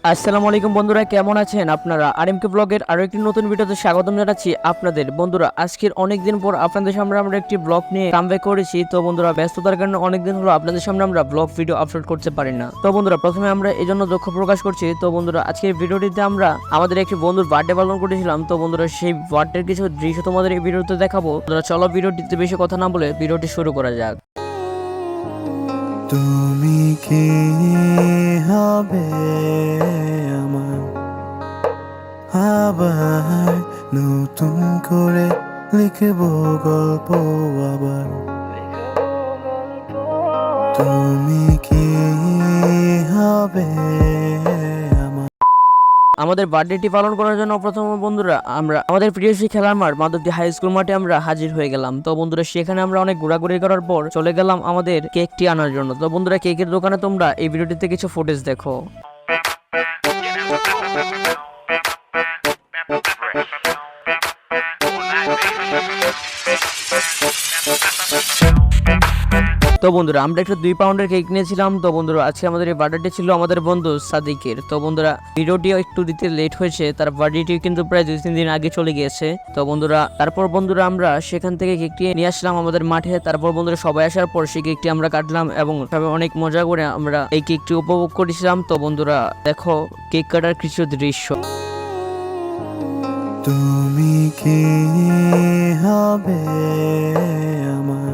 আসসালামু আলাইকুম বন্ধুরা, কেমন আছেন আপনারা? আরএমকে ব্লগের আরো একটি নতুন ভিডিওতে স্বাগতম জানাচ্ছি আপনাদের। বন্ধুরা, আজকের অনেকদিন পর আপনাদের সামনে আমরা একটি ব্লগ নিয়ে কামব্যাক করেছি। তো বন্ধুরা, ব্যস্ততার কারণে অনেকদিন হলো আপনাদের সামনে আমরা ব্লগ ভিডিও আপলোড করতে পারি না। তো বন্ধুরা, প্রথমে আমরা এই জন্য দুঃখ প্রকাশ করছি। তো বন্ধুরা, আজকের ভিডিওটিতে আমরা আমাদের একটি বন্ধুর বার্থডে পালন করেছিলাম। তো বন্ধুরা, সেই বার্থডের কিছু দৃশ্য তোমাদের এই ভিডিওতে দেখাবো। বন্ধুরা, চলো ভিডিওটিতে বেশি কথা না বলে ভিডিওটি শুরু করা যাক। তুমি কি হবে আমার আবার নতুন করে লিখব গল্প আবার তুমি কি হবে আমার আমাদের বার্থডেটি পালন করার জন্য প্রথম বন্ধুরা আমরা আমাদের প্রিয় সেই খেলার মাঠ মাধবদী হাই স্কুল মাঠে আমরা হাজির হয়ে গেলাম। তো বন্ধুরা, সেখানে আমরা অনেক ঘোরাঘুরি করার পর চলে গেলাম আমাদের কেকটি আনার জন্য। তো বন্ধুরা, কেকের দোকানে তোমরা এই ভিডিওটিতে কিছু ফুটেজ দেখো। তো বন্ধুরা, আমরা একটু 2 পাউন্ডের কেক নিয়েছিলাম। তো বন্ধুরা, আজকে আমাদের এই বার্থডে ছিল আমাদের বন্ধু সাদিকের। তো বন্ধুরা, ভিডিওটিও একটু দিতে লেট হয়েছে, তার বার্থডেটি কিন্তু প্রায় 2-3 দিন আগে চলে গিয়েছে। তো বন্ধুরা, তারপর বন্ধুরা আমরা সেখান থেকে কেকটি নিয়ে আসলাম আমাদের মাঠে। তারপর বন্ধুরা সবাই আসার পর সেই কেকটি আমরা কাটলাম এবং সবাই অনেক মজা করে আমরা এই কেকটি উপভোগ করেছিলাম। তো বন্ধুরা, দেখো কেক কাটার কিছু দৃশ্য। তুমি কি হবে আমার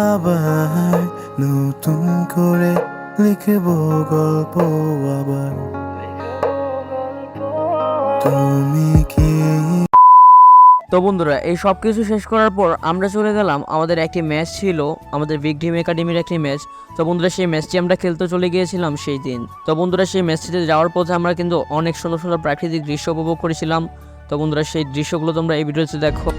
আবার নতুন করে লিখব গল্প আবার তুমি কি তো বন্ধুরা, এই সব কিছু শেষ করার পর আমরা চলে গেলাম, আমাদের একটি ম্যাচ ছিল, আমাদের বিগ ড্রিম একাডেমির একটি ম্যাচ। তো বন্ধুরা, সেই ম্যাচটি আমরা খেলতে চলে গিয়েছিলাম সেই দিন। তো বন্ধুরা, সেই ম্যাচটিতে যাওয়ার পথে আমরা কিন্তু অনেক সুন্দর সুন্দর প্রাকৃতিক দৃশ্য উপভোগ করেছিলাম। তো বন্ধুরা, সেই দৃশ্যগুলো তোমরা এই ভিডিওতে দেখো।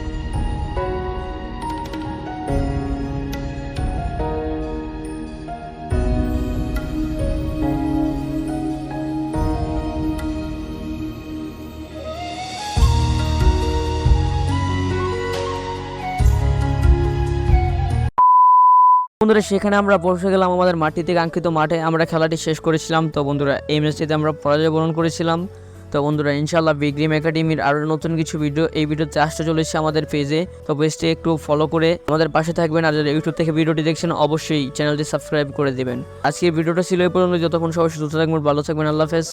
বন্ধুরা, সেখানে আমরা পৌঁছে গেলাম আমাদের মাটিতে কাঙ্ক্ষিত মাঠে, আমরা খেলাটি শেষ করেছিলাম। তো বন্ধুরা, এই ম্যাচটিতে আমরা পরাজয় বরণ করেছিলাম। তো বন্ধুরা, ইনশাআল্লাহ বিগ ড্রিম একাডেমির আরও নতুন কিছু ভিডিও এই ভিডিওতে আসতে চলেছে আমাদের পেজে। তো পেজটি একটু ফলো করে আমাদের পাশে থাকবেন। আর যারা ইউটিউব থেকে ভিডিওটি দেখছেন অবশ্যই চ্যানেলটি সাবস্ক্রাইব করে দিবেন। আজকের ভিডিওটা ছিল এই পর্যন্ত। যতক্ষণ সবাই সুস্থ থাকবেন, ভালো থাকবেন, আল্লাহ হাফেজ।